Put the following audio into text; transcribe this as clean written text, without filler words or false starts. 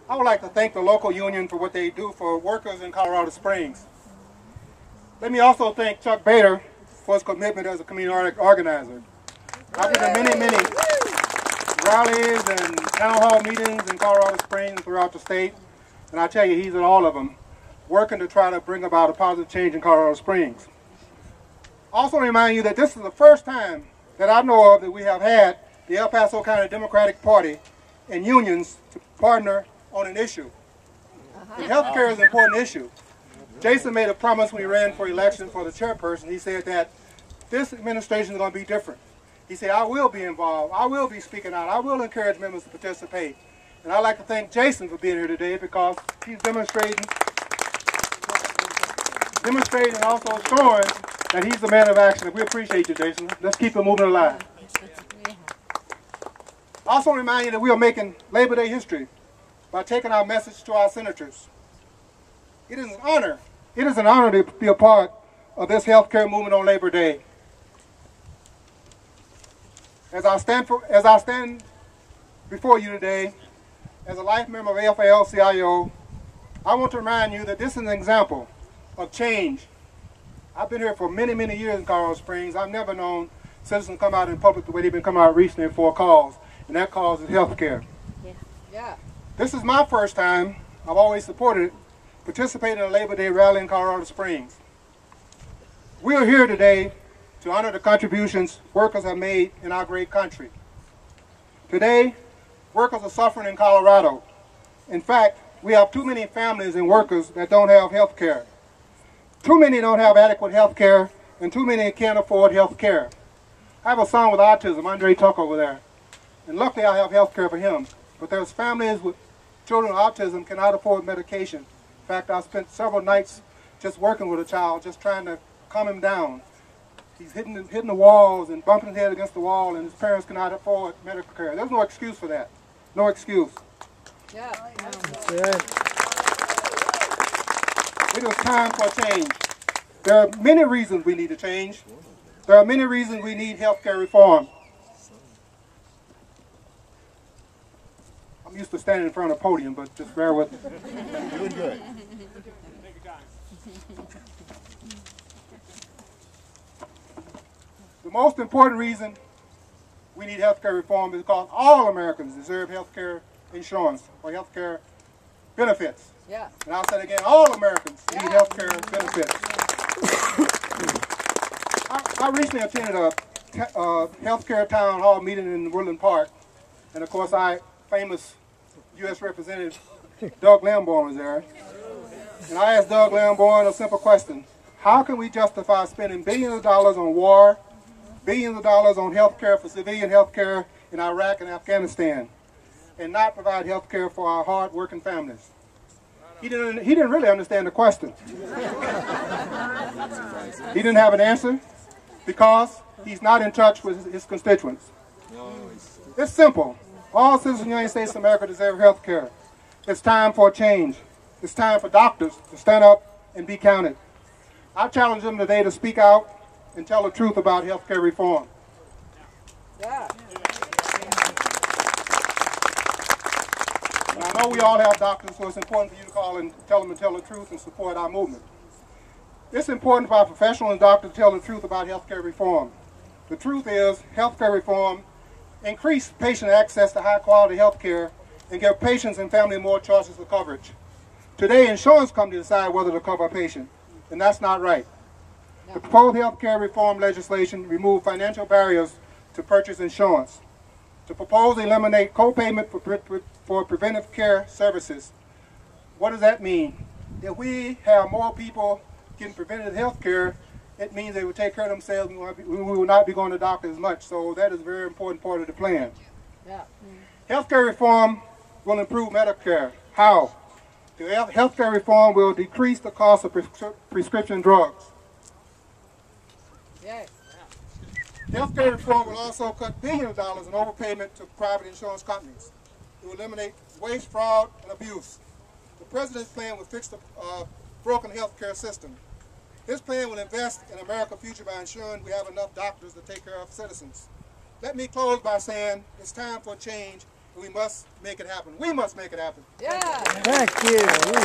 I would like to thank the local union for what they do for workers in Colorado Springs. Let me also thank Chuck Bader for his commitment as a community organizer. I've been to many rallies and town hall meetings in Colorado Springs throughout the state, and I tell you, he's at all of them, working to try to bring about a positive change in Colorado Springs. Also remind you that this is the first time that I know of that we have had the El Paso County Democratic Party and unions to partner on an issue. And healthcare is an important issue. Jason made a promise when he ran for election for the chairperson. He said that this administration is going to be different. He said, I will be involved. I will be speaking out. I will encourage members to participate. And I'd like to thank Jason for being here today because he's demonstrating and also showing that he's the man of action. We appreciate you, Jason. Let's keep it moving alive. I also remind you that we are making Labor Day history by taking our message to our senators. It is an honor. It is an honor to be a part of this healthcare movement on Labor Day. As I stand before you today, as a life member of AFL-CIO, I want to remind you that this is an example of change. I've been here for many years in Colorado Springs. I've never known citizens come out in public the way they've been coming out recently for a cause, and that cause is health care. Yeah. This is my first time. I've always supported it, participating in a Labor Day rally in Colorado Springs. We are here today to honor the contributions workers have made in our great country. Today, workers are suffering in Colorado. In fact, we have too many families and workers that don't have health care. Too many don't have adequate health care, and too many can't afford health care. I have a son with autism, Andre Tuck over there, and luckily I have health care for him. But there's families with children with autism cannot afford medication. In fact, I spent several nights just working with a child, just trying to calm him down. He's hitting the walls and bumping his head against the wall, and his parents cannot afford medical care. There's no excuse for that. No excuse. Yeah. It is time for a change. There are many reasons we need to change. There are many reasons we need health care reform. I'm used to standing in front of a podium, but just bear with me. You're doing good. The most important reason we need health care reform is because all Americans deserve health care insurance or health care benefits. Yeah. And I'll say it again, all Americans need health care benefits. I recently attended a health care town hall meeting in Woodland Park, and of course famous U.S. Representative Doug Lamborn was there. And I asked Doug Lamborn a simple question. How can we justify spending billions of dollars on war, billions of dollars on health care for civilian health care in Iraq and Afghanistan, and not provide health care for our hard-working families? He didn't really understand the question. He didn't have an answer because he's not in touch with his constituents. It's simple. All citizens of the United States of America deserve health care. It's time for a change. It's time for doctors to stand up and be counted. I challenge them today to speak out and tell the truth about health care reform. Yeah. And I know we all have doctors, so it's important for you to call and tell them to tell the truth and support our movement. It's important for our professionals and doctors to tell the truth about health care reform. The truth is, health care reform increase patient access to high-quality health care and give patients and family more choices of coverage. Today, insurance companies decide whether to cover a patient, and that's not right. The proposed health care reform legislation removes financial barriers to purchase insurance. To propose to eliminate co-payment for preventive care services. What does that mean? If we have more people getting preventive health care, it means they will take care of themselves. We will not be going to the doctor as much. So that is a very important part of the plan. Yeah. Health care reform will improve Medicare. How? The health care reform will decrease the cost of prescription drugs. Yes. Health care reform will also cut billions of dollars in overpayment to private insurance companies. It will eliminate waste, fraud, and abuse. The President's plan will fix the broken health care system. His plan will invest in America's future by ensuring we have enough doctors to take care of citizens. Let me close by saying it's time for change, We must make it happen. We must make it happen. Yeah. Thank you.